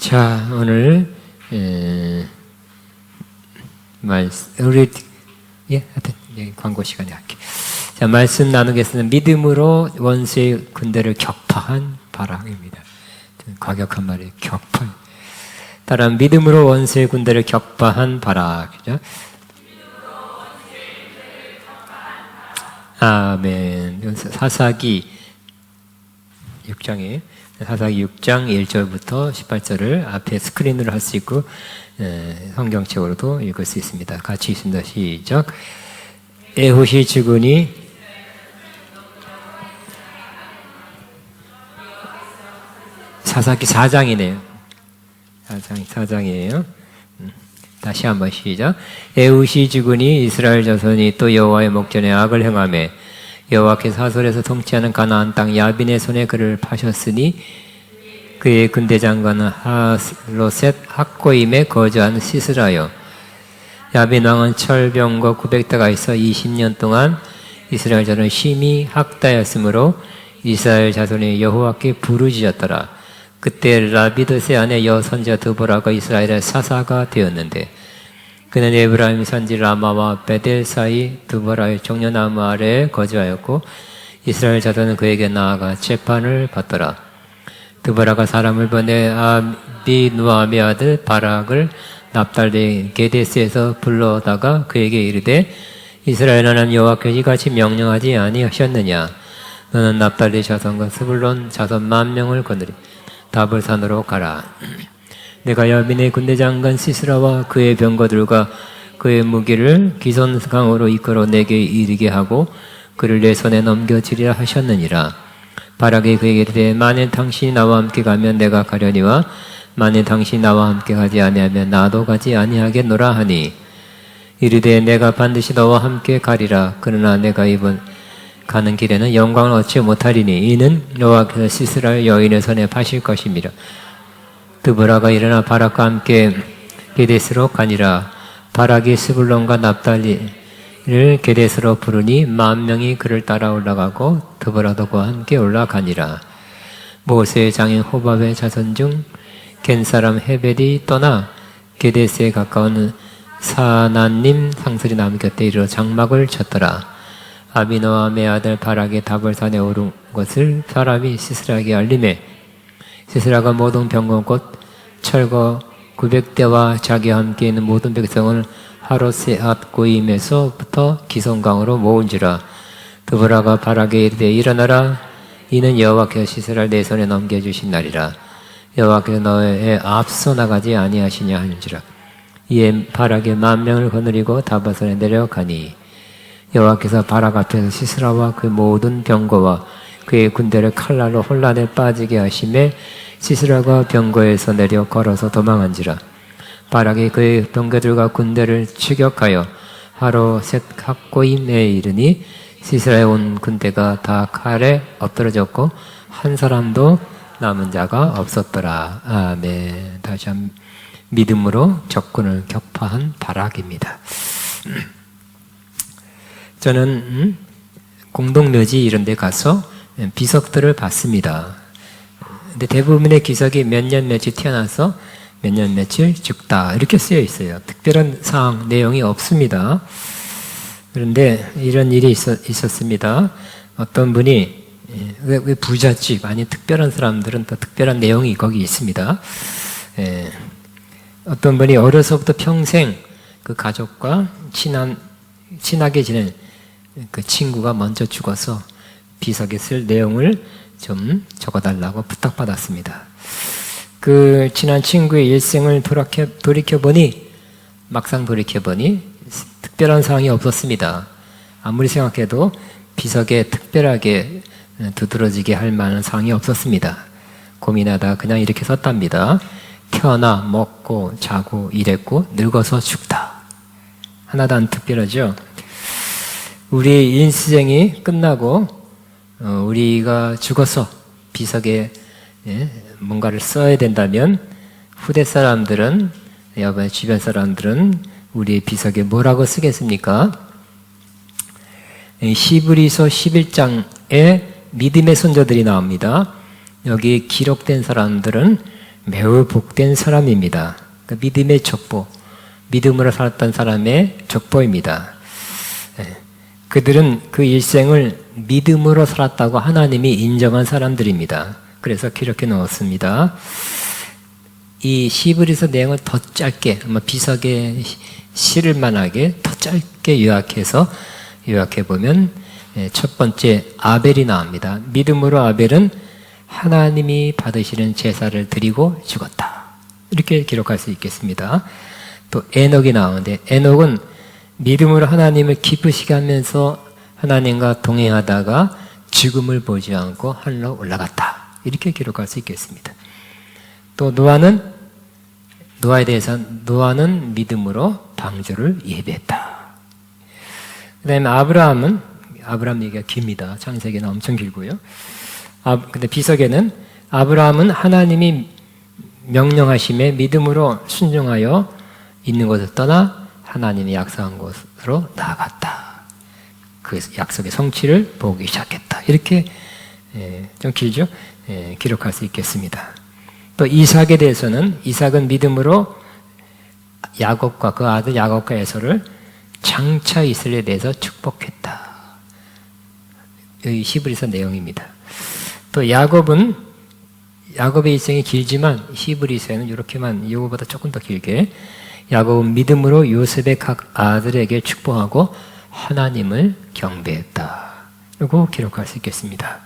자, 오늘 우리 하여튼 광고 시간에 할게. 자, 말씀 나누겠습니다. 믿음으로 원수의 군대를 격파한 바락입니다. 과격한 말이에요. 격파. 따라 믿음으로 원수의 군대를 격파한 바락. 그죠? 아멘. 사사기 6장에 사사기 6장 1절부터 18절을 앞에 스크린으로 할 수 있고 성경책으로도 읽을 수 있습니다. 같이 있습니다. 시작. 에훗이 죽으니 사사기 4장이네요. 4장이에요. 다시 한번 시작. 에훗이 죽으니 이스라엘 자손이 또 여호와의 목전에 악을 행하며 여호와께서 하솔에서 통치하는 가나안 땅 야빈의 손에 그를 파셨으니 그의 군대 장관은 하로셋 학고임에 거주한 시스라요. 야빈 왕은 철병거 900대가 있어 20년 동안 이스라엘 자손을 심히 학다였으므로 이스라엘 자손이 여호와께 부르짖었더라. 그때 라비드세 아내 여선자 드보라가 이스라엘의 사사가 되었는데 그는 에브라임 산지 라마와 베델 사이 드보라의 종려나무 아래에 거주하였고 이스라엘 자손은 그에게 나아가 재판을 받더라. 드보라가 사람을 보내 아비누아미 아들 바락을 납달리 게데스에서 불러다가 그에게 이르되 이스라엘 하나님 여호와께서 이같이 명령하지 아니하셨느냐. 너는 납달리 자손과 스불론 자손 10,000명을 거느리 다볼산으로 가라. 내가 야빈의 군대 장관 시스라와 그의 병거들과 그의 무기를 기손강으로 이끌어 내게 이르게 하고 그를 내 손에 넘겨주리라 하셨느니라. 바락이 그에게 이르되 만일 당신이 나와 함께 가면 내가 가려니와 만일 당신이 나와 함께 가지 아니하면 나도 가지 아니하겠노라 하니 이르되 내가 반드시 너와 함께 가리라. 그러나 내가 이번 가는 길에는 영광을 얻지 못하리니 이는 여호와께서 시스라를 여인의 손에 파실 것임이라. 드보라가 일어나 바락과 함께 게데스로 가니라. 바락이 스불론과 납달리를 게데스로 부르니 10,000명이 그를 따라 올라가고 드보라도 그와 함께 올라가니라. 모세의 장인 호밥의 자손 중 겐 사람 헤벨이 떠나 게데스에 가까운 사나님 상설이 나무 곁에 이르러 장막을 쳤더라. 아비노함의 아들 바락이 다볼산에 오른 것을 사람이 시스라에게 알리매 시스라가 모든 병거 곧 철거 900대와 자기와 함께 있는 모든 백성을 하롯셋 고임에서부터 기손강으로 모은지라. 드보라가 바락에 이르되 일어나라. 이는 여호와께서 시스라를 내 손에 넘겨주신 날이라. 여호와께서 너의 앞서 나가지 아니하시냐 하는지라. 이에 바락이 10,000명을 거느리고 다볼산에 내려가니 여호와께서 바락 앞에서 시스라와 그 모든 병거와 그의 군대를 칼날로 혼란에 빠지게 하심에 시스라가 병거에서 내려 걸어서 도망한지라. 바락이 그의 병거들과 군대를 추격하여 하로셋 학고임에 이르니 시스라에 온 군대가 다 칼에 엎드러졌고 한 사람도 남은 자가 없었더라. 아멘. 다시 한번 믿음으로 적군을 격파한 바락입니다. 저는 공동묘지 이런 데 가서 비석들을 받습니다. 근데 대부분의 기석이 몇 년 며칠 태어나서 몇 년 며칠 죽다 이렇게 쓰여 있어요. 특별한 사항, 내용이 없습니다. 그런데 이런 일이 있었습니다. 어떤 분이 왜 부잣집 아니 특별한 사람들은 또 특별한 내용이 거기 있습니다. 어떤 분이 어려서부터 평생 그 가족과 친하게 지낸 그 친구가 먼저 죽어서 비석에 쓸 내용을 좀 적어달라고 부탁받았습니다. 그 친한 친구의 일생을 막상 돌이켜보니 특별한 사항이 없었습니다. 아무리 생각해도 비석에 특별하게 두드러지게 할 만한 사항이 없었습니다. 고민하다 그냥 이렇게 썼답니다. 태어나 먹고 자고 일했고 늙어서 죽다. 하나도 안 특별하죠. 우리 인생이 끝나고 우리가 죽어서 비석에 뭔가를 써야 된다면 후대 사람들은 여러분 주변 사람들은 우리의 비석에 뭐라고 쓰겠습니까? 히브리서 11장에 믿음의 선조들이 나옵니다. 여기 기록된 사람들은 매우 복된 사람입니다. 그러니까 믿음의 족보, 믿음으로 살았던 사람의 족보입니다. 그들은 그 일생을 믿음으로 살았다고 하나님이 인정한 사람들입니다. 그래서 기록해 놓았습니다. 이 히브리서 내용을 더 짧게, 아마 비석에 실을 만하게 더 짧게 요약해 보면 첫 번째 아벨이 나옵니다. 믿음으로 아벨은 하나님이 받으시는 제사를 드리고 죽었다. 이렇게 기록할 수 있겠습니다. 또 에녹이 나오는데 에녹은 믿음으로 하나님을 기쁘시게 하면서 하나님과 동행하다가 죽음을 보지 않고 하늘로 올라갔다. 이렇게 기록할 수 있겠습니다. 또 노아에 대해서 노아는 믿음으로 방주를 예배했다. 그 다음에 아브라함 얘기가 깁니다. 창세기는 엄청 길고요. 근데 비석에는 아브라함은 하나님이 명령하심에 믿음으로 순종하여 있는 곳을 떠나 하나님이 약속한 곳으로 나아갔다. 그 약속의 성취를 보기 시작했다. 이렇게 좀 길죠? 기록할 수 있겠습니다. 또 이삭에 대해서는 이삭은 믿음으로 야곱과 그 아들 야곱과 에서를 장차 이스라엘에 대해서 축복했다. 이 히브리서 내용입니다. 또 야곱의 일생이 길지만 히브리서에는 이렇게만 이거보다 조금 더 길게 야곱은 믿음으로 요셉의 각 아들에게 축복하고 하나님을 경배했다. 이거 기록할 수 있겠습니다.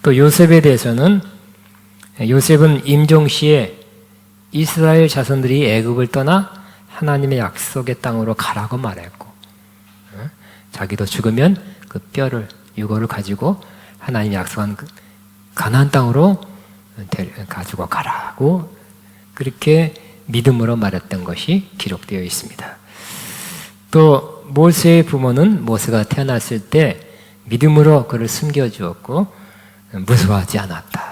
또 요셉에 대해서는 요셉은 임종시에 이스라엘 자손들이 애굽을 떠나 하나님의 약속의 땅으로 가라고 말했고 자기도 죽으면 그 뼈를 유골을 가지고 하나님이 약속한 가나안 땅으로 가지고 가라고 그렇게 믿음으로 말했던 것이 기록되어 있습니다. 또 모세의 부모는 모세가 태어났을 때 믿음으로 그를 숨겨주었고 무서워하지 않았다.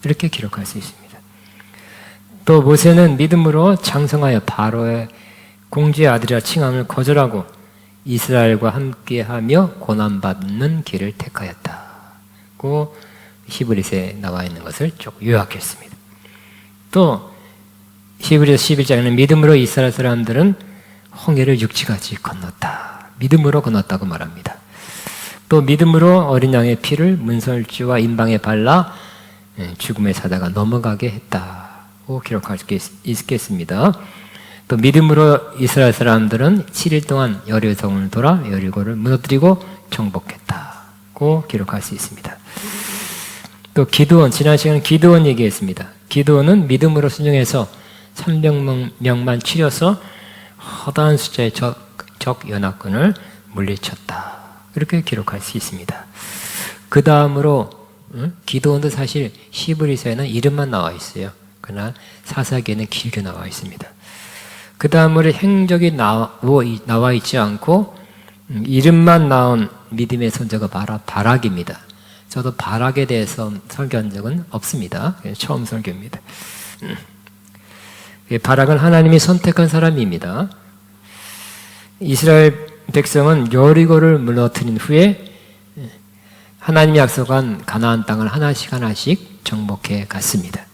이렇게 기록할 수 있습니다. 또 모세는 믿음으로 장성하여 바로의 공주의 아들이라 칭함을 거절하고 이스라엘과 함께하며 고난받는 길을 택하였다고 히브리서에 나와 있는 것을 조금 요약했습니다. 또 히브리서 11장에는 믿음으로 이스라엘 사람들은 홍해를 육지같이 건넜다. 믿음으로 건넜다고 말합니다. 또 믿음으로 어린 양의 피를 문설주와 임방에 발라 죽음의 사자가 넘어가게 했다고 기록할 수 있겠습니다. 또 믿음으로 이스라엘 사람들은 7일 동안 여리고성을 돌아 여리고를 무너뜨리고 정복했다고 기록할 수 있습니다. 또 기드온, 지난 시간에 기드온 얘기했습니다. 기드온은 믿음으로 순종해서 300명만 치려서 허다한 숫자의 적 연합군을 물리쳤다. 이렇게 기록할 수 있습니다. 그 다음으로 기드온도 사실 히브리서에는 이름만 나와 있어요. 그러나 사사기에는 길게 나와 있습니다. 그 다음으로 행적이 나와 있지 않고 이름만 나온 믿음의 선자가 바락입니다. 저도 바락에 대해서 설교한 적은 없습니다. 처음 설교입니다. 바락은 하나님이 선택한 사람입니다. 이스라엘 백성은 여리고를 무너뜨린 후에 하나님이 약속한 가나안 땅을 하나씩 정복해 갔습니다.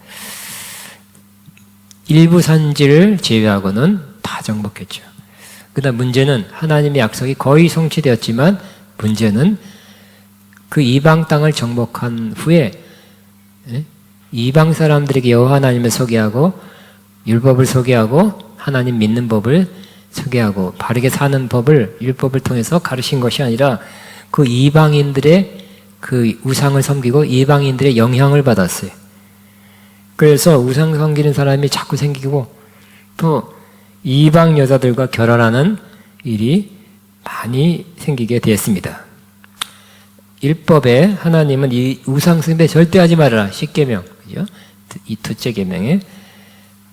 일부 산지를 제외하고는 다 정복했죠. 그다음 문제는 하나님의 약속이 거의 성취되었지만 문제는 그 이방 땅을 정복한 후에 이방 사람들에게 여호와 하나님을 소개하고 율법을 소개하고 하나님 믿는 법을 소개하고 바르게 사는 법을 율법을 통해서 가르친 것이 아니라 그 이방인들의 그 우상을 섬기고 이방인들의 영향을 받았어요. 그래서 우상 섬기는 사람이 자꾸 생기고 또 이방 여자들과 결혼하는 일이 많이 생기게 되었습니다. 율법에 하나님은 이 우상 숭배 절대 하지 말아라. 10계명, 그죠? 이 둘째 계명에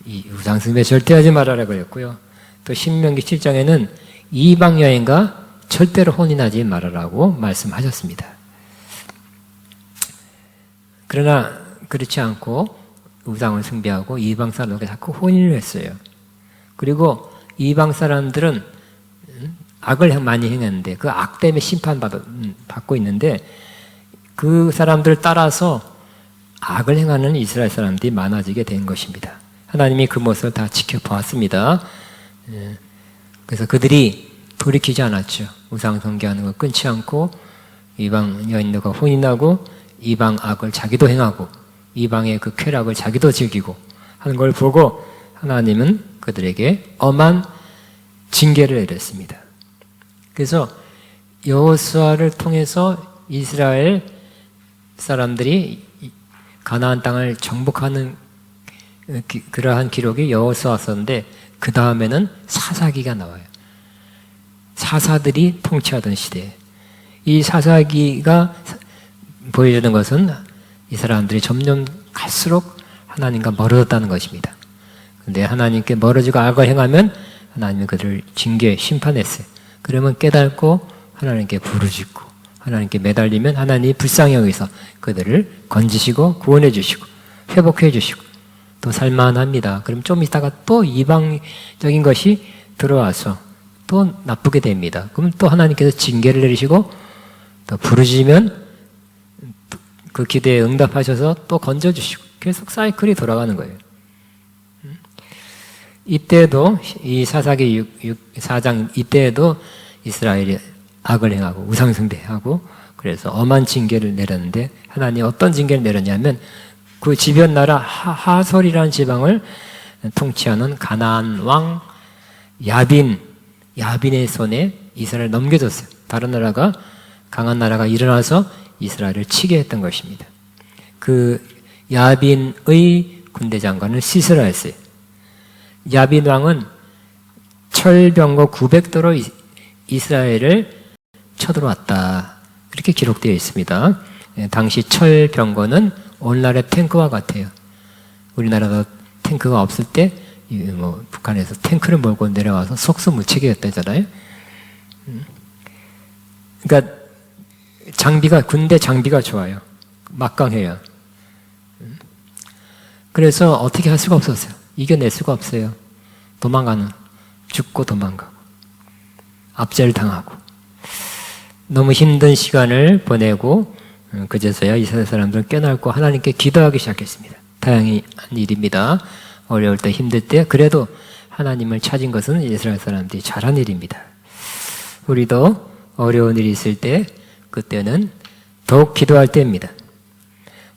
이 우상 숭배 절대 하지 말아라고 했고요. 또 신명기 7장에는 이방 여인과 절대로 혼인하지 말아라고 말씀하셨습니다. 그러나 그렇지 않고 우상을 숭배하고 이방 사람들과 자꾸 혼인을 했어요. 그리고 이방 사람들은 악을 많이 행했는데 그 악 때문에 심판받고 있는데 그 사람들을 따라서 악을 행하는 이스라엘 사람들이 많아지게 된 것입니다. 하나님이 그 모습을 다 지켜보았습니다. 그래서 그들이 돌이키지 않았죠. 우상 숭배하는 거 끊지 않고 이방 여인들과 혼인하고 이방 악을 자기도 행하고 이방의 그 쾌락을 자기도 즐기고 하는 걸 보고 하나님은 그들에게 엄한 징계를 내렸습니다. 그래서 여호수아를 통해서 이스라엘 사람들이 가나안 땅을 정복하는 그러한 기록이 여호수아서인데 그 다음에는 사사기가 나와요. 사사들이 통치하던 시대에 이 사사기가 보여주는 것은 이 사람들이 점점 갈수록 하나님과 멀어졌다는 것입니다. 그런데 하나님께 멀어지고 악을 행하면 하나님은 그들을 징계, 심판했어요. 그러면 깨닫고 하나님께 부르짖고 하나님께 매달리면 하나님이 불쌍히 여기서 그들을 건지시고 구원해 주시고 회복해 주시고 또 살만합니다. 그럼 좀 있다가 또 이방적인 것이 들어와서 또 나쁘게 됩니다. 그럼 또 하나님께서 징계를 내리시고 또 부르짖으면 그 기도에 응답하셔서 또 건져주시고 계속 사이클이 돌아가는 거예요. 이때도 이 사사기 4장 이때에도 이스라엘이 악을 행하고 우상숭배하고 그래서 엄한 징계를 내렸는데 하나님이 어떤 징계를 내렸냐면 그 지변 나라 하솔이라는 지방을 통치하는 가나안 왕 야빈의 손에 이스라엘을 넘겨줬어요. 다른 나라가 강한 나라가 일어나서 이스라엘을 치게 했던 것입니다. 그 야빈의 군대 장관은 시스라였어요. 야빈 왕은 철병거 900도로 이스라엘을 쳐들어왔다. 이렇게 기록되어 있습니다. 당시 철병거는 오늘날의 탱크와 같아요. 우리나라도 탱크가 없을 때 북한에서 탱크를 몰고 내려와서 속수무책이 했다잖아요. 그러니까 군대 장비가 좋아요. 막강해요. 그래서 어떻게 할 수가 없었어요. 이겨낼 수가 없어요. 죽고 도망가고 압제를 당하고 너무 힘든 시간을 보내고 그제서야 이스라엘 사람들은 깨닫고 하나님께 기도하기 시작했습니다. 다양한 일입니다. 어려울 때 힘들 때 그래도 하나님을 찾은 것은 이스라엘 사람들이 잘한 일입니다. 우리도 어려운 일이 있을 때 그때는 더욱 기도할 때입니다.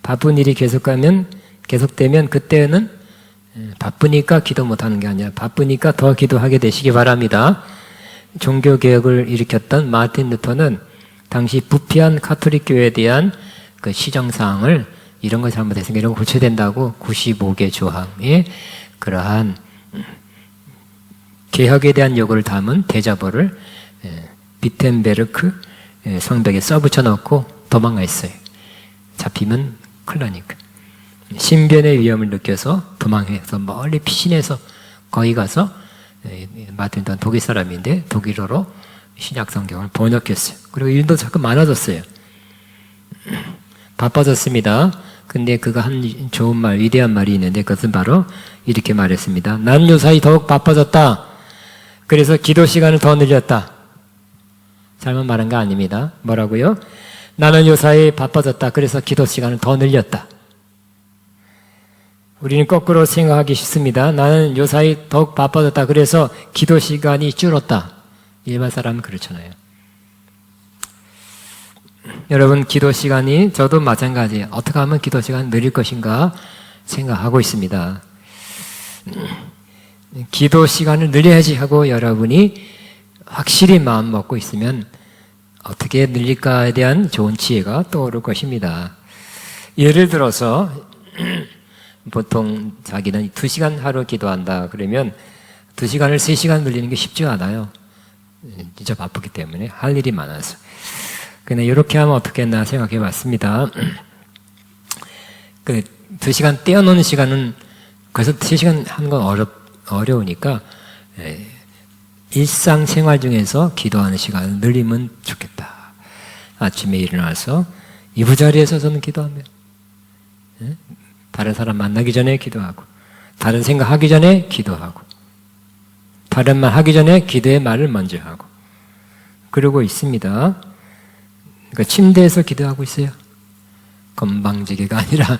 바쁜 일이 계속되면 그때는 바쁘니까 기도 못하는 게 아니라 바쁘니까 더 기도하게 되시기 바랍니다. 종교개혁을 일으켰던 마틴 루터는 당시 부패한 가톨릭 교회에 대한 그 시정사항을 이런 거 잘못했으니까 이런 거 고쳐야 된다고 95개 조항의 그러한 개혁에 대한 요구를 담은 대자보를 비텐베르크 성벽에 써붙여 넣고 도망갔어요. 잡히면 큰일 나니까. 신변의 위험을 느껴서 도망해서 멀리 피신해서 거기 가서 마틴 루터는 독일 사람인데 독일어로 신약 성경을 번역했어요. 그리고 일도 자꾸 많아졌어요. 바빠졌습니다. 근데 그가 한 좋은 말, 위대한 말이 있는데 그것은 바로 이렇게 말했습니다. 나는 요사이 더욱 바빠졌다. 그래서 기도 시간을 더 늘렸다. 잘못 말한 거 아닙니다. 뭐라고요? 나는 요사이 바빠졌다. 그래서 기도 시간을 더 늘렸다. 우리는 거꾸로 생각하기 쉽습니다. 나는 요사이 더욱 바빠졌다. 그래서 기도 시간이 줄었다. 일반 사람은 그렇잖아요. 여러분 기도 시간이 저도 마찬가지예요. 어떻게 하면 기도 시간 늘릴 것인가 생각하고 있습니다. 기도 시간을 늘려야지 하고 여러분이 확실히 마음 먹고 있으면 어떻게 늘릴까에 대한 좋은 지혜가 떠오를 것입니다. 예를 들어서 보통 자기는 2시간 하루 기도한다 그러면 2시간을 3시간 늘리는 게 쉽지 않아요. 진짜 바쁘기 때문에 할 일이 많아서. 근데 이렇게 하면 어떻겠나 생각해 봤습니다. 2시간 떼어놓는 시간은 그래서 3시간 하는 건 어려우니까 일상생활 중에서 기도하는 시간을 늘리면 좋겠다. 아침에 일어나서 이부자리에 서서는 기도하면 다른 사람 만나기 전에 기도하고 다른 생각하기 전에 기도하고 다른 말 하기 전에 기도의 말을 먼저 하고 그러고 있습니다. 그러니까 침대에서 기도하고 있어요. 건방지게가 아니라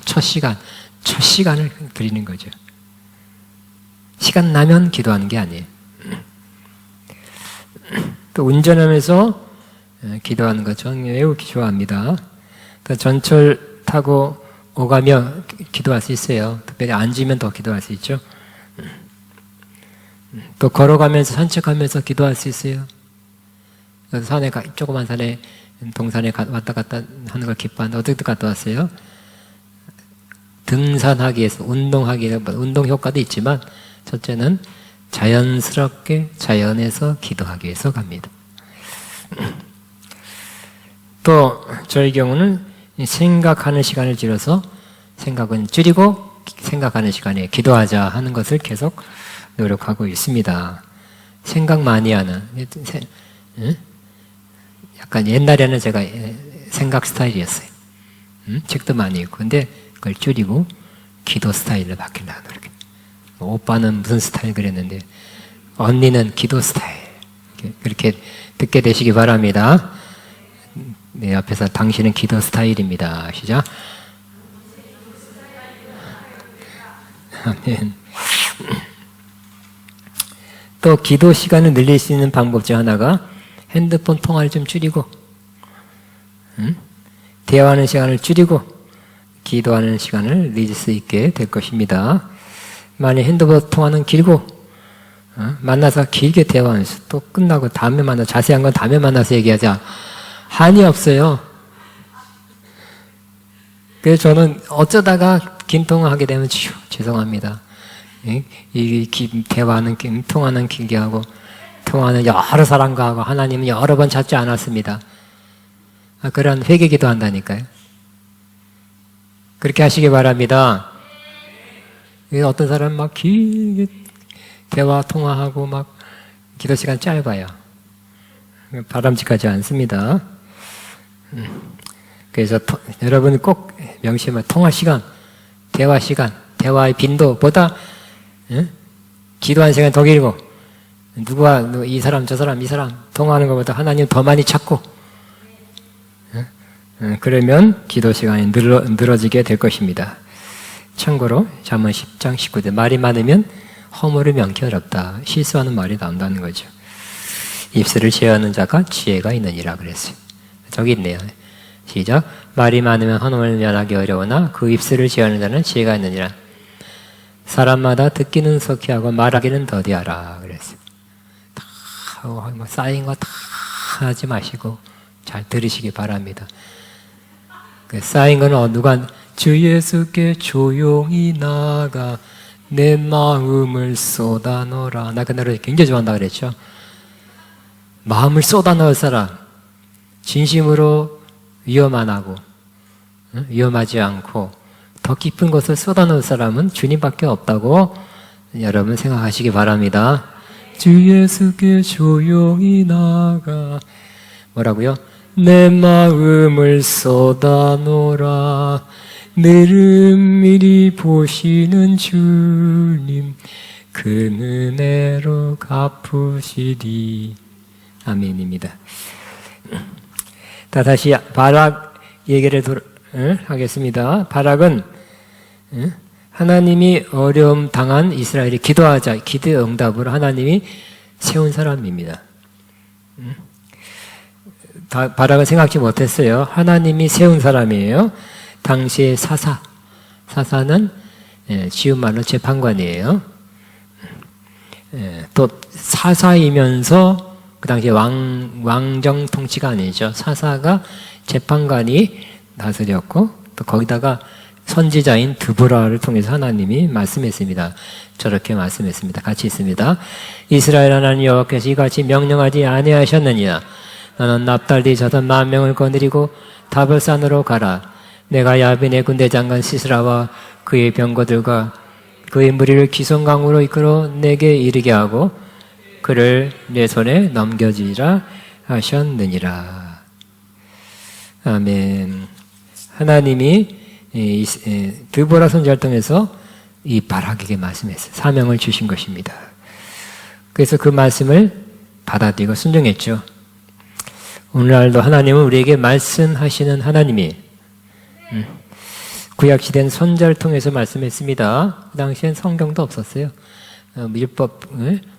첫 시간을 드리는 거죠. 시간 나면 기도하는 게 아니에요. 또 운전하면서 기도하는 것 저는 매우 좋아합니다. 또 전철 타고 오가며 기도할 수 있어요. 특별히 앉으면 더 기도할 수 있죠. 또 걸어가면서 산책하면서 기도할 수 있어요. 산에 조그만 산에 동산에 왔다 갔다 하는 걸 기뻐하는데 어떻게 갔다 왔어요? 등산하기 위해서 운동하기 위해서 운동 효과도 있지만 첫째는 자연스럽게 자연에서 기도하기 위해서 갑니다. 또 저희 경우는 생각하는 시간을 줄여서 생각은 줄이고 생각하는 시간에 기도하자 하는 것을 계속 노력하고 있습니다. 생각 많이 하는 약간 옛날에는 제가 생각 스타일이었어요. 책도 많이 읽고 근데 그걸 줄이고 기도 스타일로 바뀌려고 노력해요. 오빠는 무슨 스타일 그랬는데 언니는 기도 스타일 그렇게 듣게 되시기 바랍니다. 내 앞에서 당신은 기도 스타일입니다. 시작. 아멘. 또 기도 시간을 늘릴 수 있는 방법 중 하나가 핸드폰 통화를 좀 줄이고 대화하는 시간을 줄이고 기도하는 시간을 늘릴 수 있게 될 것입니다. 만약 핸드폰 통화는 길고 만나서 길게 대화하면서 또 끝나고 다음에 만나 자세한 건 다음에 만나서 얘기하자 한이 없어요. 그래서 저는 어쩌다가 긴 통화하게 되면 죄송합니다. 이 대화는 통화는 길게 하고 통화는 여러 사람과 하고 하나님은 여러 번 찾지 않았습니다. 그런 회개기도 한다니까요. 그렇게 하시기 바랍니다. 어떤 사람은 막 길게 대화 통화하고 막 기도 시간 짧아요. 바람직하지 않습니다. 그래서 여러분 꼭 명심하세요. 통화 시간, 대화 시간, 대화의 빈도보다 기도하는 시간이 더 길고 누가 이 사람 저 사람 이 사람 통화하는 것보다 하나님 더 많이 찾고 그러면 기도 시간이 늘어지게 될 것입니다. 참고로 잠언 10장 19절 말이 많으면 허물을 명키 어렵다. 실수하는 말이 나온다는 거죠. 입술을 제어하는 자가 지혜가 있느니라 그랬어요. 저기 있네요. 시작. 말이 많으면 허물을 면하기 어려우나 그 입술을 제어하는 자는 지혜가 있느니라. 사람마다 듣기는 석희하고 말하기는 더디하라 그랬어요. 다 쌓인 거 다 하지 마시고 잘 들으시기 바랍니다. 쌓인 거는 누가 주 예수께 조용히 나가 내 마음을 쏟아넣어라. 나 그 노래 굉장히 좋아한다 그랬죠. 마음을 쏟아넣을 사람, 진심으로 위험 안 하고 위험하지 않고 더 깊은 것을 쏟아넣을 사람은 주님밖에 없다고 여러분 생각하시기 바랍니다. 주 예수께 조용히 나가 뭐라고요? 내 마음을 쏟아놓으라. 늘은 미리 보시는 주님 그 은혜로 갚으시리. 아멘입니다. 다시 바락 얘기를 하겠습니다. 바락은 하나님이 어려움 당한 이스라엘이 기도하자 기도의 응답으로 하나님이 세운 사람입니다. 바락은 생각지 못했어요. 하나님이 세운 사람이에요. 당시의 사사는 쉬운 말로 재판관이에요. 또 사사이면서 그 당시에 왕정 통치가 아니죠. 사사가 재판관이 다스렸고 또 거기다가 선지자인 드보라를 통해서 하나님이 말씀했습니다. 저렇게 말씀했습니다. 같이 있습니다. 이스라엘 하나님 여호와께서 이같이 명령하지 아니하셨느니라. 너는 납달리 자손 10,000명을 거느리고 다볼산으로 가라. 내가 야빈의 군대 장관 시스라와 그의 병거들과 그의 무리를 기손강으로 이끌어 내게 이르게 하고 그를 내 손에 넘겨주리라 하셨느니라. 아멘. 하나님이 드보라 선지자를 통해서 이 바락에게 말씀했어요. 사명을 주신 것입니다. 그래서 그 말씀을 받아들이고 순종했죠. 오늘날도 하나님은 우리에게 말씀하시는 하나님이에요. 구약 시대는 선지자를 통해서 말씀했습니다. 그 당시엔 성경도 없었어요. 율법,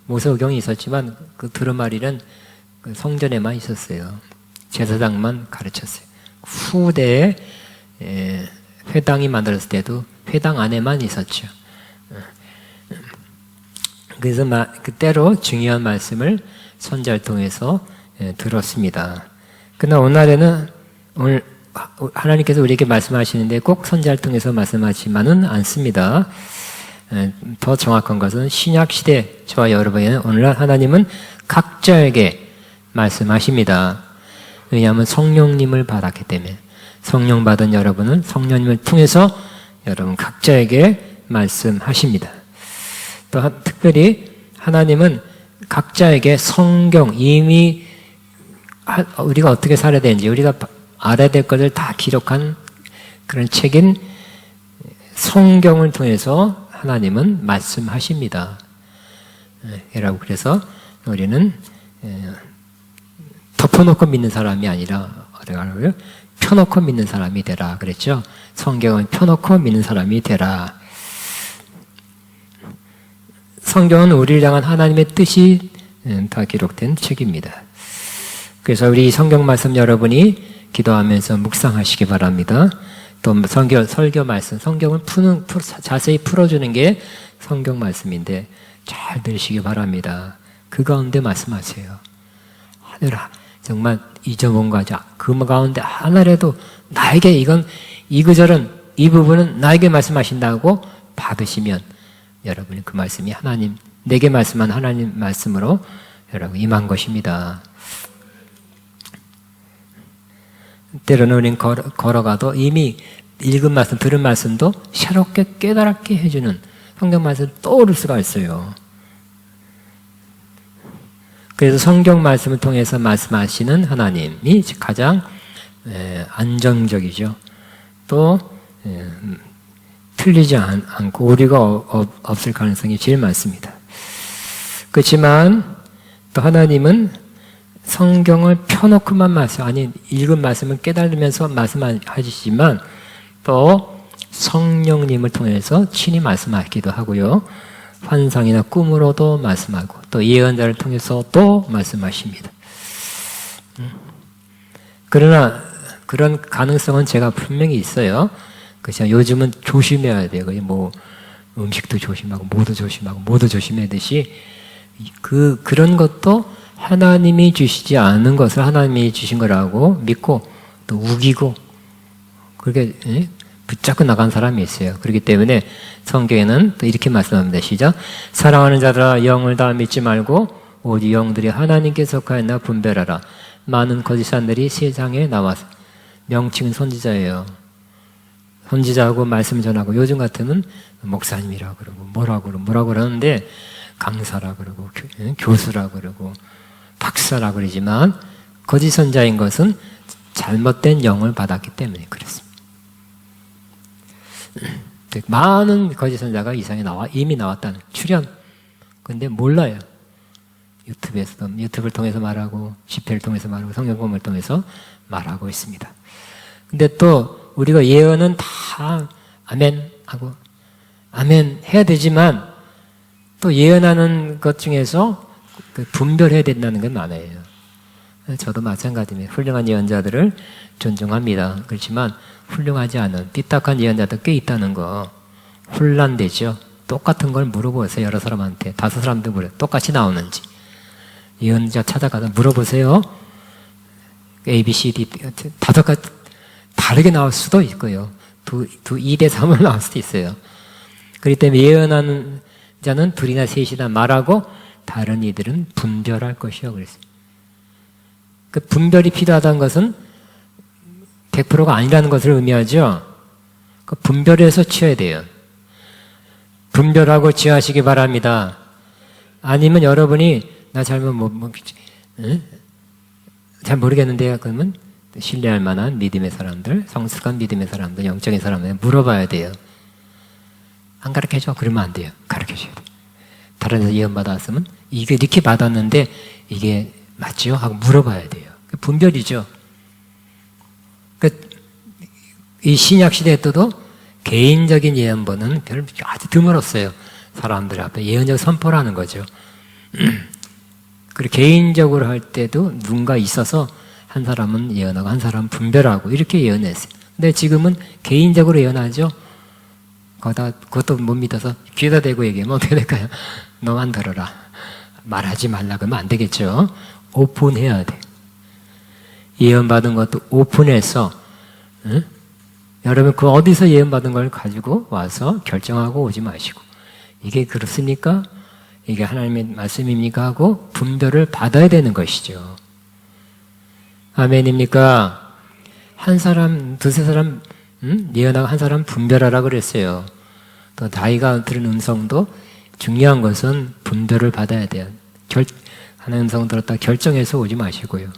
모세오경이 있었지만 그 두루마리는 그 성전에만 있었어요. 제사장만 가르쳤어요. 후대에 회당이 만들었을 때도 회당 안에만 있었죠. 그래서 그때로 중요한 말씀을 선지자를 통해서 들었습니다. 그러나 오늘 하나님께서 우리에게 말씀하시는데 꼭 선지자를 통해서 말씀하시지만은 않습니다. 더 정확한 것은 신약 시대 저와 여러분에는 오늘날 하나님은 각자에게 말씀하십니다. 왜냐하면 성령님을 받았기 때문에 성령 받은 여러분은 성령님을 통해서 여러분 각자에게 말씀하십니다. 또 특별히 하나님은 각자에게 성경 이미 우리가 어떻게 살아야 되는지 우리가 알아야 될 것을 다 기록한 그런 책인 성경을 통해서 하나님은 말씀하십니다. 여러분 그래서 우리는 덮어놓고 믿는 사람이 아니라 펴놓고 믿는 사람이 되라 그랬죠. 성경은 펴놓고 믿는 사람이 되라. 성경은 우리를 향한 하나님의 뜻이 다 기록된 책입니다. 그래서 우리 성경 말씀 여러분이 기도하면서 묵상하시기 바랍니다. 또 설교 말씀, 성경을 자세히 풀어주는 게 성경 말씀인데 잘 들으시기 바랍니다. 그 가운데 말씀하세요. 하늘아, 정말 잊어본 거죠. 그 가운데 하나라도 나에게 이 구절은, 이 부분은 나에게 말씀하신다고 받으시면 여러분이 그 말씀이 내게 말씀한 하나님 말씀으로 여러분 임한 것입니다. 때로는 우리는 걸어가도 이미 읽은 말씀, 들은 말씀도 새롭게 깨달게 해주는 성경 말씀이 떠오를 수가 있어요. 그래서 성경 말씀을 통해서 말씀하시는 하나님이 가장 안정적이죠. 또 틀리지 않고 오류가 없을 가능성이 제일 많습니다. 그렇지만 또 하나님은 성경을 펴놓고만 읽은 말씀을 깨달으면서 말씀하시지만 또 성령님을 통해서 친히 말씀하기도 하고요. 환상이나 꿈으로도 말씀하고 또 예언자를 통해서 또 말씀하십니다. 그러나 그런 가능성은 제가 분명히 있어요. 그렇죠. 요즘은 조심해야 돼요. 뭐 음식도 조심하고 모두 조심하듯이 그런 것도 하나님이 주시지 않은 것을 하나님이 주신 거라고 믿고 또 우기고 그렇게 붙잡고 나간 사람이 있어요. 그렇기 때문에 성경에는 또 이렇게 말씀합니다. 시작. 사랑하는 자들아 영을 다 믿지 말고 오직 영들이 하나님께 속하였나 분별하라. 많은 거짓사들이 세상에 나와서 명칭은 선지자예요. 선지자하고 말씀 전하고 요즘 같으면 목사님이라고 그러고 뭐라고 그러는데 강사라고 그러고 교수라고 그러고 박사라고 그러지만 거짓 선자인 것은 잘못된 영을 받았기 때문에 그렇습니다. 많은 거짓 선자가 이상에 이미 나왔다는 출연. 근데 몰라요. 유튜브를 통해서 말하고 집회를 통해서 말하고 성경 공부를 통해서 말하고 있습니다. 근데 또 우리가 예언은 다 아멘 하고 아멘 해야 되지만 또 예언하는 것 중에서 분별해야 된다는 건 많아요. 저도 마찬가지입니다. 훌륭한 예언자들을 존중합니다. 그렇지만 훌륭하지 않은 삐딱한 예언자도 꽤 있다는 거 혼란되죠. 똑같은 걸 물어보세요. 여러 사람한테 5사람도 물어요. 똑같이 나오는지 예언자 찾아가서 물어보세요. A, B, C, D 5가지 다르게 나올 수도 있고요. 2대 3으로 나올 수도 있어요. 그렇기 때문에 예언하는 자는 2이나 3이나 말하고 다른 이들은 분별할 것이요. 그랬어요. 그 분별이 필요하다는 것은 100%가 아니라는 것을 의미하죠. 그 분별해서 취해야 돼요. 분별하고 취하시기 바랍니다. 아니면 여러분이 나 잘못 잘 모르겠는데요. 그러면 신뢰할 만한 믿음의 사람들, 성숙한 믿음의 사람들, 영적인 사람들 물어봐야 돼요. 안 가르쳐줘? 그러면 안 돼요. 가르쳐줘야 돼요. 다른 데서 예언 받았으면 이게 이렇게 받았는데 이게 맞지요? 하고 물어봐야 돼요. 분별이죠. 이 신약 시대 때도 개인적인 예언보는 별 아주 드물었어요. 사람들 앞에 예언적 선포를 하는 거죠. 그리고 개인적으로 할 때도 누군가 있어서 한 사람은 예언하고 한 사람은 분별하고 이렇게 예언했어요. 근데 지금은 개인적으로 예언하죠. 그것도 못 믿어서 귀에다 대고 얘기하면 어떻게 될까요? 너만 들어라. 말하지 말라 그러면 안 되겠죠. 오픈해야 돼. 예언받은 것도 오픈해서, 응? 여러분 그 어디서 예언받은 걸 가지고 와서 결정하고 오지 마시고, 이게 그렇습니까? 이게 하나님의 말씀입니까? 하고 분별을 받아야 되는 것이죠. 아멘입니까? 한 사람, 두세 사람 예언하고 한 사람 분별하라 그랬어요. 또 나이가 들은 음성도 중요한 것은 분별을 받아야 돼요. 하나님 음성 들었다 결정해서 오지 마시고요.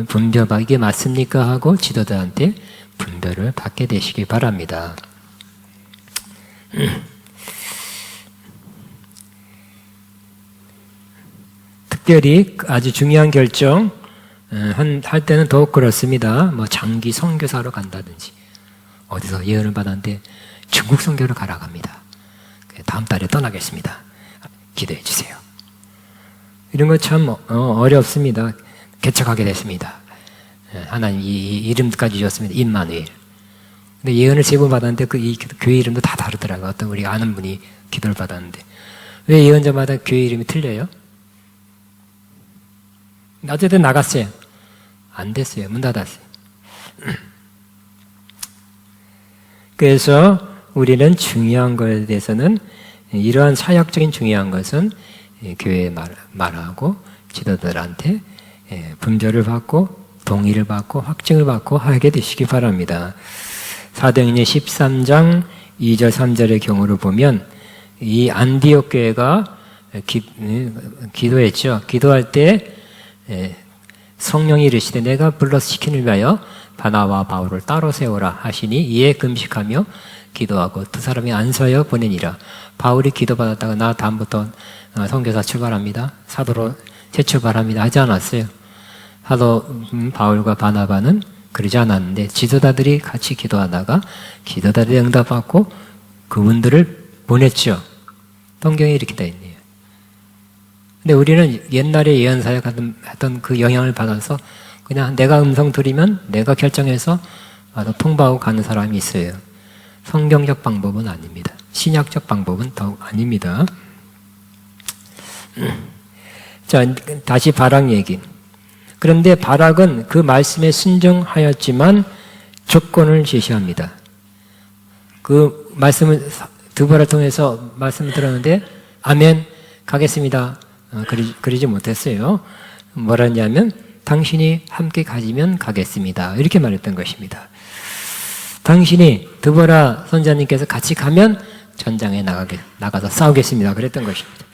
분별받 이게 맞습니까? 하고 지도자한테 분별을 받게 되시기 바랍니다. 특별히 아주 중요한 결정 할 때는 더욱 그렇습니다. 뭐 장기 선교사로 간다든지 어디서 예언을 받았는데 중국 선교를 가라고 합니다. 다음 달에 떠나겠습니다. 기도해 주세요. 이런 거 참 어렵습니다. 개척하게 됐습니다. 하나님 이 이름까지 주셨습니다. 임마누엘. 근데 예언을 3번 받았는데 이 교회 이름도 다 다르더라고요. 어떤 우리 아는 분이 기도를 받았는데 왜 예언자마다 교회 이름이 틀려요? 어쨌든 나갔어요. 안 됐어요. 문 닫았어요. 그래서 우리는 중요한 것에 대해서는 이러한 사역적인 중요한 것은 교회에 말하고 지도자들한테 분별을 받고 동의를 받고 확증을 받고 하게 되시기 바랍니다. 사도행전 13장 2절 3절의 경우를 보면 이 안디옥 교회가 기도했죠. 기도할 때 성령이 이르시되 내가 불러서 시키는 위하여 바나바와 바울을 따로 세우라 하시니 이에 금식하며 기도하고 두 사람이 안서여 보내니라. 바울이 기도받았다가 나 다음부터 선교사 출발합니다. 사도로 재출발합니다. 하지 않았어요. 사도 바울과 바나바는 그러지 않았는데 지도자들이 같이 기도하다가 기도자들이 응답받고 그분들을 보냈죠. 성경에 이렇게 되어 있네요. 근데 우리는 옛날에 예언사역 했던 그 영향을 받아서 그냥 내가 음성 들으면 내가 결정해서 통보하고 가는 사람이 있어요. 성경적 방법은 아닙니다. 신약적 방법은 더욱 아닙니다. 자, 다시 바락 얘기. 그런데 바락은 그 말씀에 순종하였지만 조건을 제시합니다. 그 말씀을 드보라를 통해서 말씀을 들었는데 아멘 가겠습니다. 그러지 못했어요. 뭐라 했냐면 당신이 함께 가지면 가겠습니다. 이렇게 말했던 것입니다. 당신이 드보라 선자님께서 같이 가면 전장에 나가서 싸우겠습니다. 그랬던 것입니다.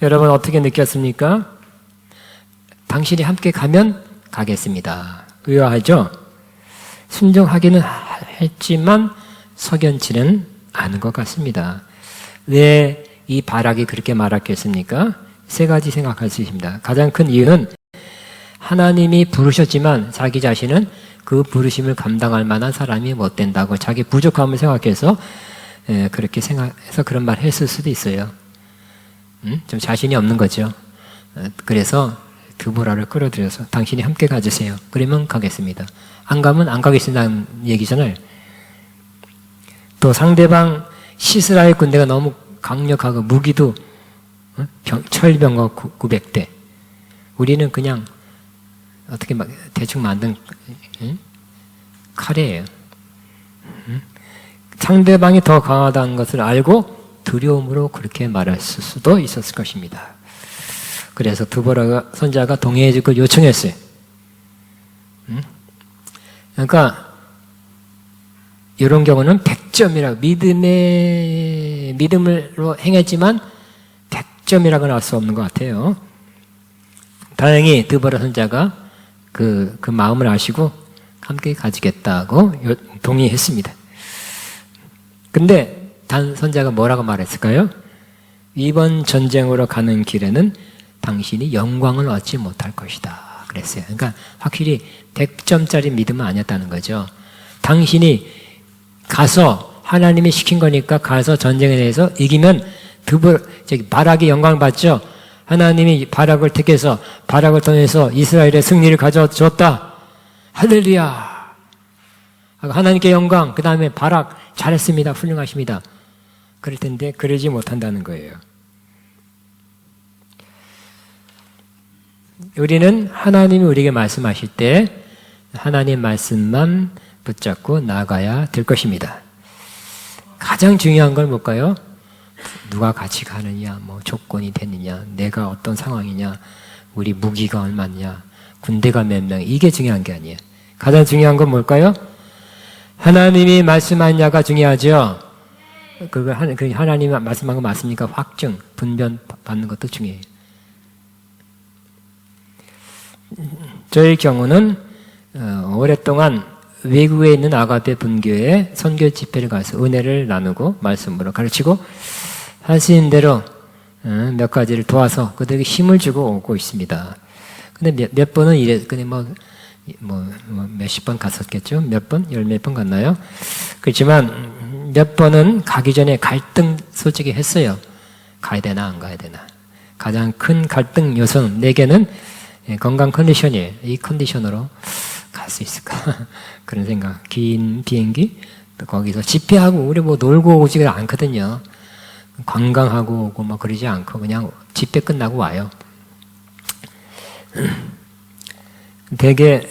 여러분 어떻게 느꼈습니까? 당신이 함께 가면 가겠습니다. 의아하죠? 순종하기는 했지만 석연치는 않은 것 같습니다. 왜 이 바락이 그렇게 말했겠습니까? 3가지 생각할 수 있습니다. 가장 큰 이유는 하나님이 부르셨지만 자기 자신은 그 부르심을 감당할 만한 사람이 못 된다고 자기 부족함을 생각해서 그렇게 생각해서 그런 말 했을 수도 있어요. 좀 자신이 없는 거죠. 그래서 드보라를 끌어들여서 당신이 함께 가주세요. 그러면 가겠습니다. 안 가면 안 가겠습니다는 얘기잖아요. 또 상대방 시스라엘 군대가 너무 강력하고 무기도 철병거 900대. 우리는 그냥 어떻게 막 대충 만든 칼이에요. 상대방이 더 강하다는 것을 알고 두려움으로 그렇게 말했을 수도 있었을 것입니다. 그래서 드보라 선자가 동의해 줄 걸 요청했어요. 그러니까 이런 경우는 100점이라고 믿음으로 행했지만 100점이라고는 할 수 없는 것 같아요. 다행히 드보라 선자가 그 마음을 아시고 함께 가지겠다고 동의했습니다. 근데 단 선자가 뭐라고 말했을까요? 이번 전쟁으로 가는 길에는 당신이 영광을 얻지 못할 것이다 그랬어요. 그러니까 확실히 100점짜리 믿음은 아니었다는 거죠. 당신이 가서 하나님이 시킨 거니까 가서 전쟁에 대해서 이기면 바락의 영광을 받죠. 하나님이 바락을 택해서 바락을 통해서 이스라엘의 승리를 가져줬다. 할렐루야. 하나님께 영광. 그 다음에 바락 잘했습니다. 훌륭하십니다. 그럴 텐데 그러지 못한다는 거예요. 우리는 하나님이 우리에게 말씀하실 때 하나님 말씀만 붙잡고 나가야 될 것입니다. 가장 중요한 건 뭘까요? 누가 같이 가느냐, 뭐 조건이 되느냐, 내가 어떤 상황이냐, 우리 무기가 얼마냐, 군대가 몇 명, 이게 중요한 게 아니에요. 가장 중요한 건 뭘까요? 하나님이 말씀하느냐가 중요하죠. 하나님이 말씀한 거 맞습니까? 확증, 분변 받는 것도 중요해요. 저의 경우는 오랫동안 외국에 있는 아가페 분교회 선교 집회를 가서 은혜를 나누고 말씀으로 가르치고 할 수 있는 대로 몇 가지를 도와서 그들에게 힘을 주고 오고 있습니다. 근데 몇 번은 근데 몇십 번 갔었겠죠? 몇 번? 열 몇 번 갔나요? 그렇지만 몇 번은 가기 전에 갈등 솔직히 했어요. 가야 되나 안 가야 되나. 가장 큰 갈등 요소는 내게는 건강 컨디션이에요. 이 컨디션으로 갈 수 있을까? 그런 생각. 긴 비행기, 또 거기서 집회하고 우리 뭐 놀고 오지가 않거든요. 관광하고 오고 뭐 그러지 않고 그냥 집회 끝나고 와요. 되게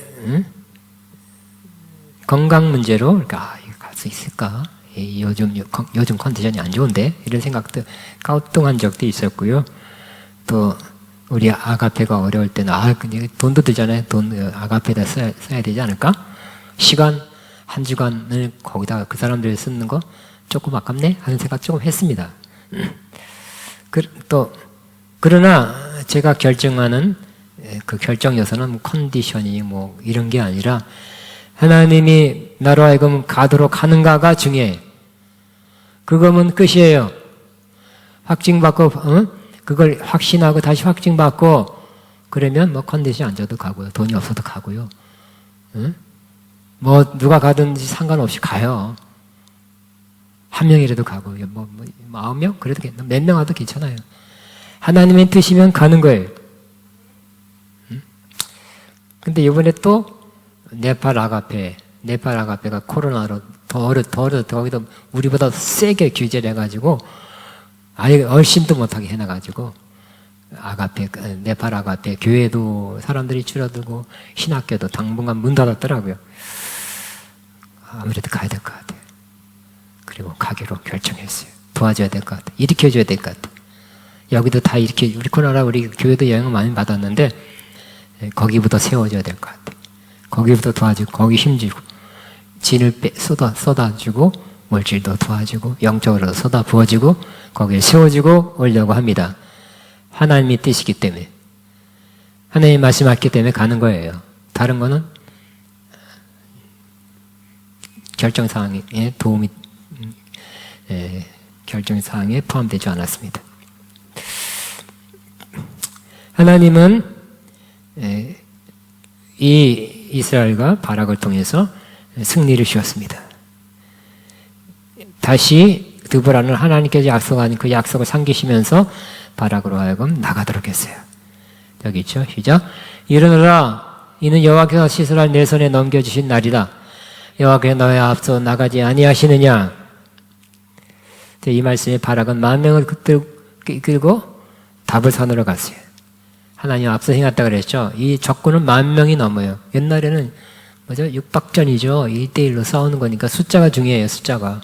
건강 문제로 이거 갈 수 있을까? 요즘 컨디션이 안 좋은데 이런 생각도 ቃ우뚱한 적도 있었고요. 또 우리 아가페가 어려울 때는 돈도 들잖아요. 돈 아가페에다 써야 되지 않을까? 시간 한 주간을 거기다가 그 사람들이 쓰는 거 조금 아깝네 하는 생각 조금 했습니다. 그러나 제가 결정하는 그 결정 요소는 컨디션이 뭐 이런 게 아니라 하나님이 나로 하여금 가도록 하는가가 중요해요. 그거면 끝이에요. 확증받고 그걸 확신하고 다시 확증받고 그러면 뭐 컨디션이 안 좋아도 가고요. 돈이 없어도 가고요. 뭐 누가 가든지 상관없이 가요. 한 명이라도 가고 뭐 9명? 그래도 몇 명 와도 괜찮아요. 하나님의 뜻이면 가는 거예요. 근데 이번에 또 네팔 아가페가 코로나로 거기도 우리보다 세게 규제를 해가지고 아예 얼씬도 못하게 해놔가지고 네팔 아가페 교회도 사람들이 줄어들고 신학교도 당분간 문 닫았더라고요. 아무래도 가야 될 것 같아요. 그리고 가기로 결정했어요. 도와줘야 될 것 같아요. 일으켜줘야 될 것 같아요. 여기도 다 이렇게 우리 코로나 우리 교회도 영향을 많이 받았는데 거기부터 세워줘야 될 것 같아요. 거기부터 도와주고 거기 힘주고 진을 쏟아주고 물질도 도와주고 영적으로도 쏟아 부어주고 거기에 세워주고 오려고 합니다. 하나님의 뜻이기 때문에 하나님이 말씀하셨기 때문에 가는 거예요. 다른 거는 결정사항에 도움이 결정사항에 포함되지 않았습니다. 하나님은 이 이스라엘과 바락을 통해서 승리를 주었습니다. 다시 드보라는 하나님께서 약속한 그 약속을 상기시면서 바락으로 하여금 나가도록 했어요. 여기 있죠. 시작. 일어나라. 이는 여호와께서 시스라를 내 손에 넘겨주신 날이다. 여호와께서 너의 앞서 나가지 아니하시느냐. 이 말씀에 바락은 10,000명을 끌고 다불산으로 갔어요. 하나님 앞서 행했다 그랬죠. 이 적군은 10,000명이 넘어요. 옛날에는 육박전이죠. 1대1로 싸우는 거니까 숫자가 중요해요. 숫자가.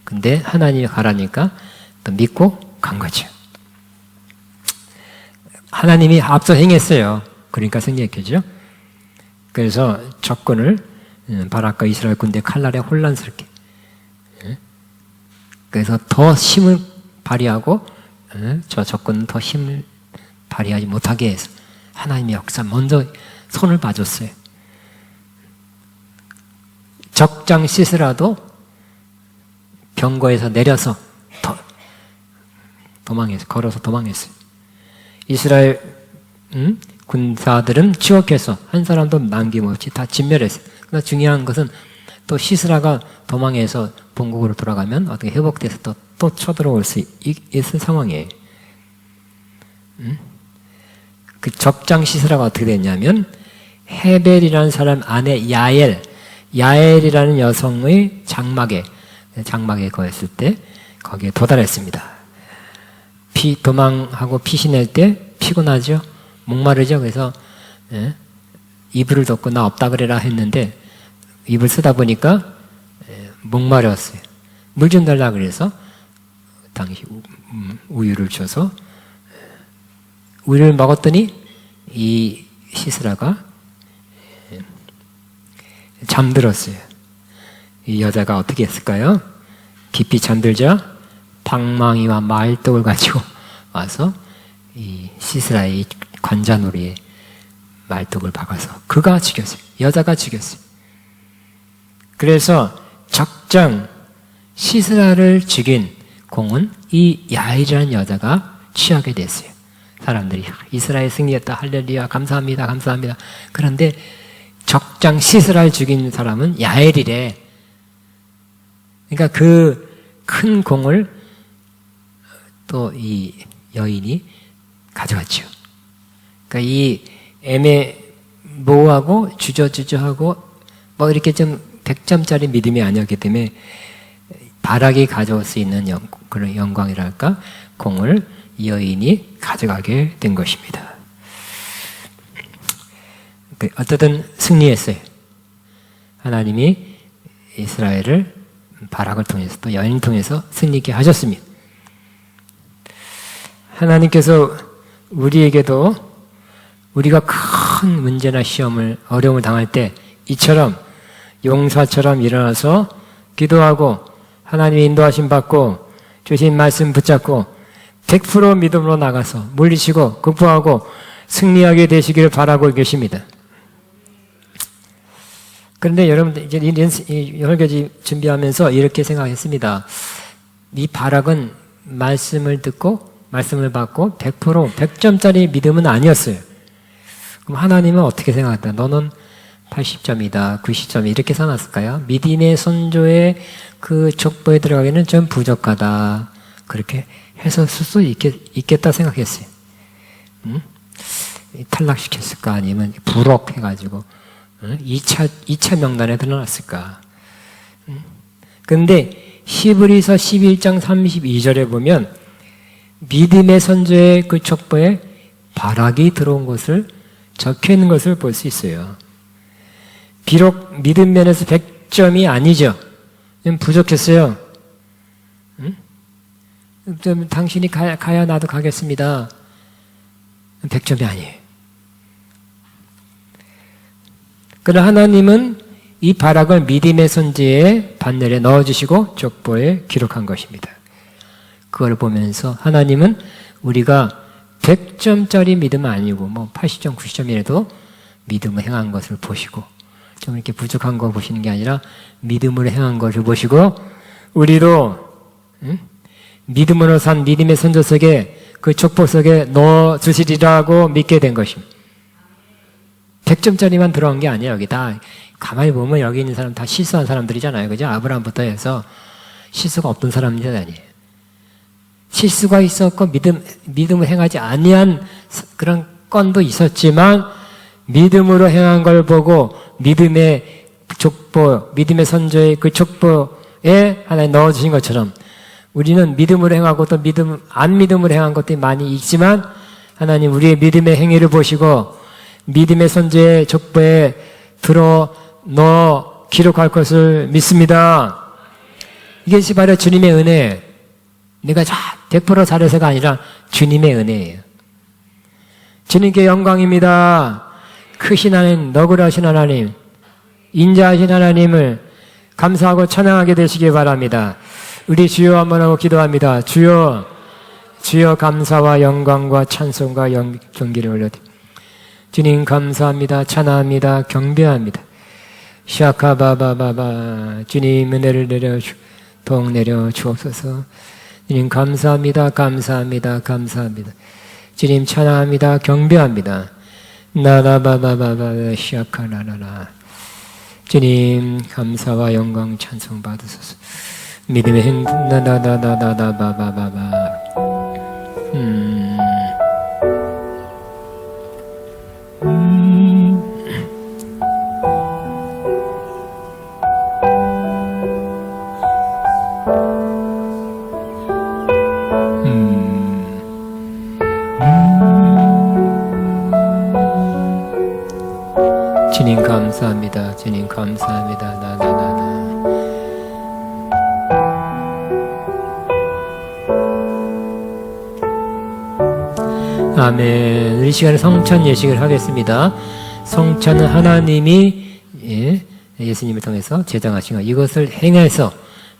근데 하나님이 가라니까 또 믿고 간 거죠. 하나님이 앞서 행했어요. 그러니까 승리했겠죠. 그래서 적군을 바락과 이스라엘 군대 칼날에 혼란스럽게. 그래서 더 힘을 발휘하고 저 적군은 더 힘을 발휘하지 못하게 해서 하나님의 역사 먼저 손을 봐줬어요. 적장 시스라도 병거에서 내려서 도망했어요. 걸어서 도망했어요. 이스라엘 군사들은 추격해서 한 사람도 남김없이 다 진멸했어요. 그러나 중요한 것은 또 시스라가 도망해서 본국으로 돌아가면 어떻게 회복돼서 또 쳐들어올 수 있을 상황이에요. 그 적장 시스라가 어떻게 됐냐면 헤벨이라는 사람 아내 야엘이라는 여성의 장막에 거했을 때 거기에 도달했습니다. 도망하고 피신할 때 피곤하죠? 목마르죠? 그래서 이불을 덮고 나 없다 그래라 했는데 입을 쓰다 보니까 목마르었어요. 물 좀 달라 그래서 당시 우유를 줘서 우유를 먹었더니 이 시스라가 잠들었어요. 이 여자가 어떻게 했을까요? 깊이 잠들자 방망이와 말떡을 가지고 와서 이 시스라의 관자놀이에 말떡을 박아서 그가 죽였어요. 여자가 죽였어요. 그래서 적장 시스라를 죽인 공은 이 야엘이라는 여자가 취하게 됐어요. 사람들이 이스라엘 승리했다 할렐루야 감사합니다 감사합니다. 그런데 적장 시스라를 죽인 사람은 야엘이래. 그러니까 그 큰 공을 또 이 여인이 가져갔죠. 그러니까 이 애매모호하고 주저주저하고 뭐 이렇게 좀 100점짜리 믿음이 아니었기 때문에 바락이 가져올 수 있는 그런 영광이랄까 공을 이 여인이 가져가게 된 것입니다. 어쨌든 승리했어요. 하나님이 이스라엘을 바락을 통해서 또 여인을 통해서 승리케 하셨습니다. 하나님께서 우리에게도 우리가 큰 문제나 시험을 어려움을 당할 때 이처럼 용사처럼 일어나서 기도하고 하나님의 인도하심 받고 주신 말씀 붙잡고 100% 믿음으로 나가서 물리치고 극복하고 승리하게 되시기를 바라고 계십니다. 그런데 여러분들 이제 설교지 준비하면서 이렇게 생각했습니다. 이 바락은 말씀을 듣고 말씀을 받고 100% 100점짜리 믿음은 아니었어요. 그럼 하나님은 어떻게 생각했다? 너는 80점이다, 90점 이렇게 써놨을까요? 믿음의 선조의 그 족보에 들어가기는 좀 부족하다. 그렇게 해서 쓸 수 있겠다 생각했어요. 탈락시켰을까? 아니면 부록해가지고 2차 명단에 들어놨을까? 그런데 히브리서 11장 32절에 보면 믿음의 선조의 그 족보에 바락이 들어온 것을 적혀 있는 것을 볼 수 있어요. 비록 믿음 면에서 100점이 아니죠. 부족했어요. 좀 당신이 가야 나도 가겠습니다. 100점이 아니에요. 그러나 하나님은 이 바락을 믿음의 선지의 반열에 넣어주시고 족보에 기록한 것입니다. 그걸 보면서 하나님은 우리가 100점짜리 믿음은 아니고 뭐 80점, 90점이라도 믿음을 행한 것을 보시고 좀 이렇게 부족한 거 보시는 게 아니라 믿음으로 행한 것을 보시고 우리도 믿음으로 산 믿음의 선조 속에 그 족보 속에 넣어주시리라고 믿게 된 것입니다. 100점짜리만 들어간 게 아니에요. 여기 다 가만히 보면 여기 있는 사람 다 실수한 사람들이잖아요. 그죠? 아브라함부터 해서 실수가 없던 사람들이 아니에요. 실수가 있었고 믿음을 행하지 아니한 그런 건도 있었지만 믿음으로 행한 걸 보고 믿음의 족보, 믿음의 선조의 그 족보에 하나님 넣어주신 것처럼 우리는 믿음으로 행하고 또 안 믿음으로 행한 것들이 많이 있지만 하나님 우리의 믿음의 행위를 보시고 믿음의 선조의 족보에 넣어 기록할 것을 믿습니다. 이것이 바로 주님의 은혜. 내가 100% 잘해서가 아니라 주님의 은혜예요. 주님께 영광입니다. 크신 하나님, 너그러신 하나님, 인자하신 하나님을 감사하고 찬양하게 되시기 바랍니다. 우리 주여 한번 하고 기도합니다. 주여, 주여 감사와 영광과 찬송과 경기를 올려드립니다. 주님 감사합니다. 찬양합니다. 경배합니다. 샤카바바바바 주님 은혜를 내려 주옵소서. 주님 감사합니다. 감사합니다. 감사합니다. 주님 찬양합니다. 경배합니다. 나라바바바바 샤카라라라 주님 감사와 영광 찬송 받으소서. 믿음의 행복 나나나나나나바바바바. 주님 감사합니다. 주님 감사합니다. 나나나나. 아멘. 이 시간에 성찬 예식을 하겠습니다. 성찬은 하나님이 예수님을 통해서 제정하신 것, 이것을 행해서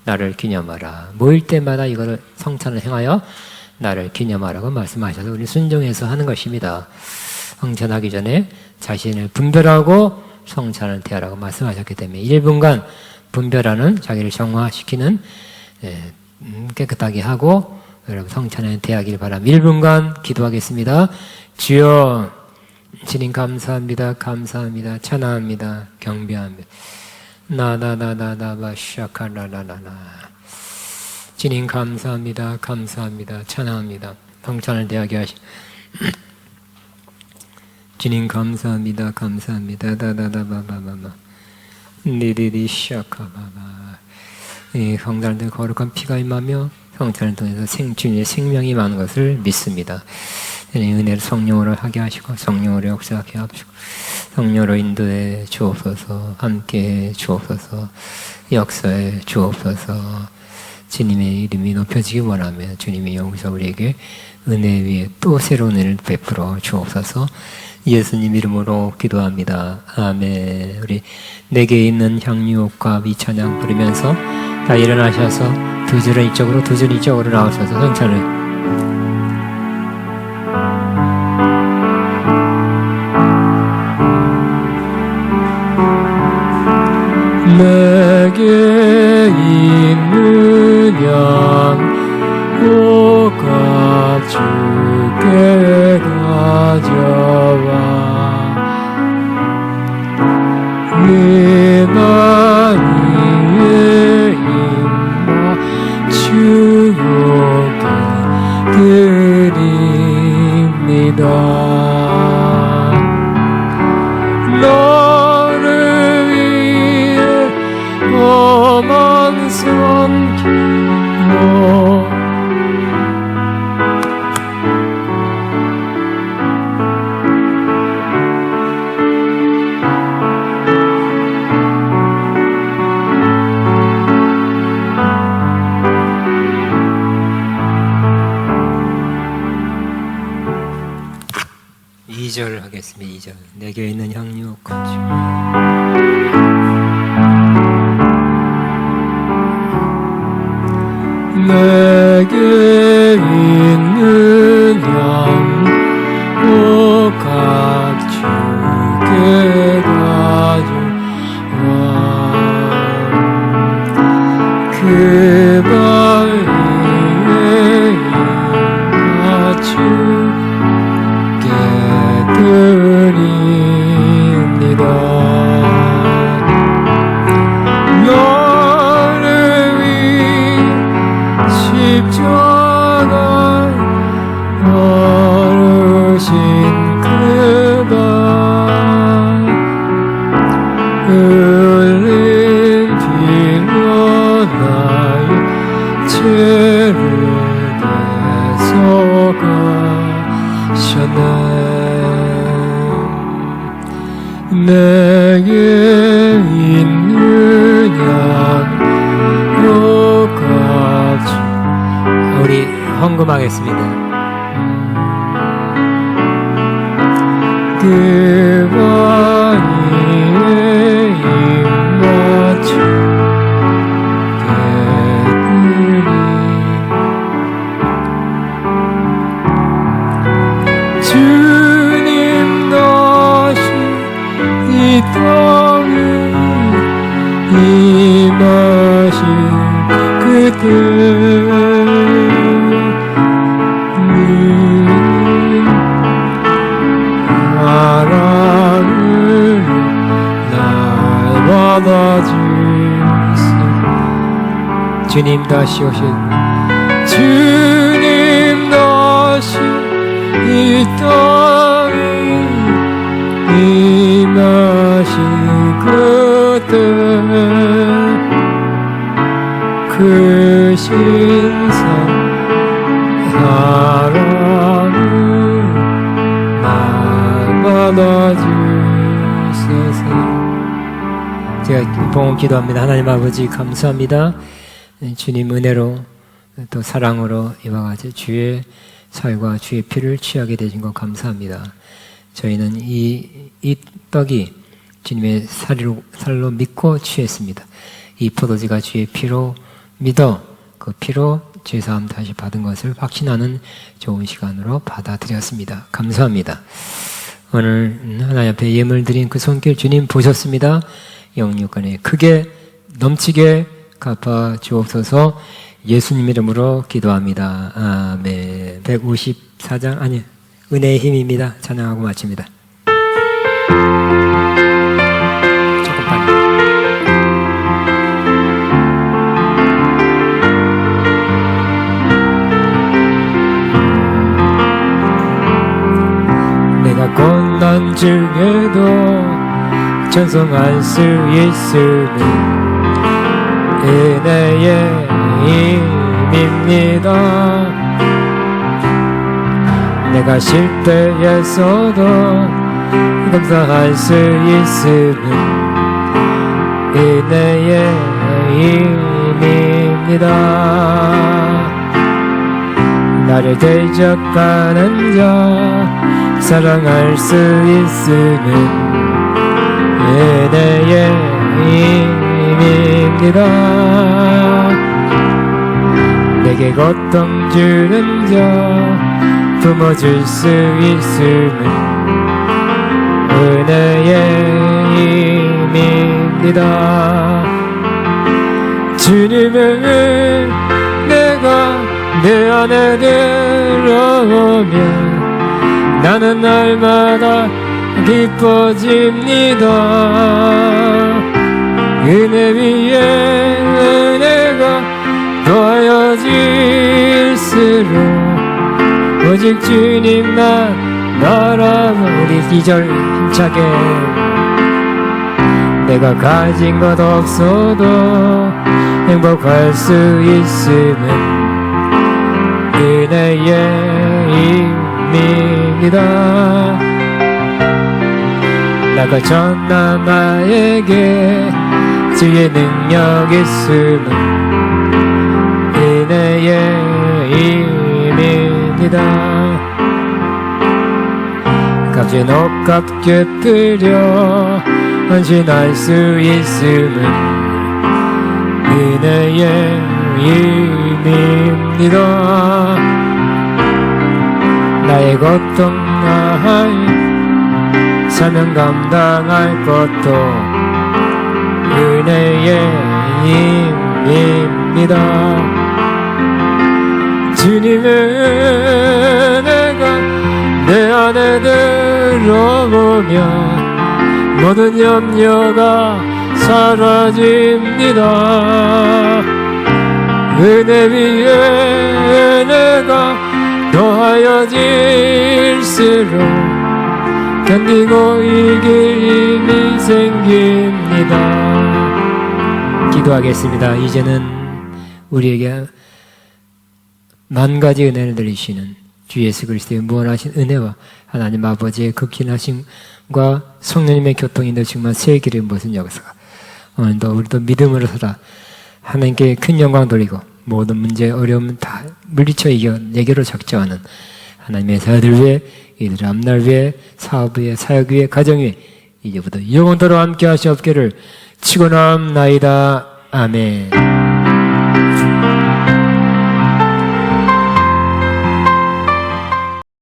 나를 기념하라. 모일 때마다 이거를 성찬을 행하여 나를 기념하라고 말씀하셔서 우리 순종해서 하는 것입니다. 성찬하기 전에 자신을 분별하고 성찬을 대하라고 말씀하셨기 때문에 1분간 분별하는, 자기를 정화시키는, 깨끗하게 하고 여러분 성찬에 대하기를 바랍니다. 1분간 기도하겠습니다. 주여, 주님 감사합니다. 감사합니다. 찬양합니다. 경배합니다. 나나나나나바샤카나나나나. 주님 감사합니다. 감사합니다. 찬양합니다. 성찬을 대하게 하시. 주님 감사합니다. 감사합니다. 다다다바바바바. 니디디 샤카바바. 이 성찬을 거룩한 피가 임하며 성찬을 통해서 주님의 생명이 많은 것을 믿습니다. 은혜를 성령으로 하게 하시고 성령으로 역사하게 하시고 성령으로 인도해 주옵소서. 함께 주옵소서. 역사해 주옵소서. 주님의 이름이 높여지기 원하며 주님이 여기서 우리에게 은혜 위에 또 새로운 은혜를 베풀어 주옵소서. 예수님 이름으로 기도합니다. 아멘. 우리 내게 있는 향유옥과 이 찬양 부르면서 다 일어나셔서 두 줄은 이쪽으로, 두 줄은 이쪽으로 나오셔서 성찬을 내게 있는 양옥과 주께 가져와 은하위에 임마 주께 드립니다. 너를 위해 험한 손길로 하겠습니다. 2절. 내게 있는 향유옥과 내게 있는 향유옥과 주께 가져와 그 바위에 맞추 드립니다. 너를 위해 십자가 걸으신 그가 흘린 피로 나의 죄를 대속하셨네. 내게 있는 양육같이 우리 헌금하겠습니다. 그 바위에 입맞추 개들이 주님 다시 이 땅에 임하신 그때 나라를 날밤 받아주소서. 주님 다시 오실 주님 다시 이 땅에 임하신 그때 그 신성 사랑을 날마다 주소서. 제가 봉헌 기도합니다. 하나님 아버지 감사합니다. 주님 은혜로 또 사랑으로 이와 같이 주의 살과 주의 피를 취하게 되신 것 감사합니다. 저희는 이 떡이 주님의 살로 믿고 취했습니다. 이 포도주가 주의 피로 믿어 그 피로 죄사함 다시 받은 것을 확신하는 좋은 시간으로 받아들였습니다. 감사합니다. 오늘 하나님 앞에 예물 드린 그 손길 주님 보셨습니다. 영육간에 크게 넘치게 갚아 주옵소서. 예수님 이름으로 기도합니다. 아멘. 154장 아니 은혜의 힘입니다. 찬양하고 마칩니다. 조금 빨리. 내가 고난 중에도 찬송할 수 있으니 은혜의 힘입니다. 내가 실패에서도 감사할 수 있음은 은혜의 힘입니다. 나를 대적하는 자 사랑할 수 있음은 은혜의 힘입니다. 내게 고통 주는 자 품어줄 수 있음은 은혜의 힘입니다. 주님을 내가 내 안에 들어오면 나는 날마다 기뻐집니다. 은혜 위에 은혜가 더하여질수록 오직 주님만 바라보. 우리 2절 힘차게. 내가 가진 것 없어도 행복할 수 있음은 은혜의 힘입니다. 나가 전한 나에게 주의 능력 있음은 은혜의 힘입니다. 값진 옷 값게 드려 헌신할 수 있음은 은혜의 힘입니다. 나의 고통 나의 사명 감당할 것도 은혜의 힘입니다. 주님의 은혜가 내 안에 들어오면 모든 염려가 사라집니다. 은혜 위에 은혜가 더하여질수록 견디고 이길 힘이 생깁니다. 기도하겠습니다. 이제는 우리에게 만 가지 은혜를 내리시는 주 예수 그리스도의 무한하신 은혜와 하나님 아버지의 극진하심과 성령님의 교통이 너지만 새 길의 모든 역사가 오늘도 우리도 믿음으로 살아 하나님께 큰 영광 돌리고 모든 문제 어려움 다 물리쳐 이겨 내게로 작정하는 하나님의 자들 위해 이들의 앞날 위해 사업 위해 사역 위해 가정 위해 이제부터 영원토록 함께 하시옵기를 축원합나이다. 아멘.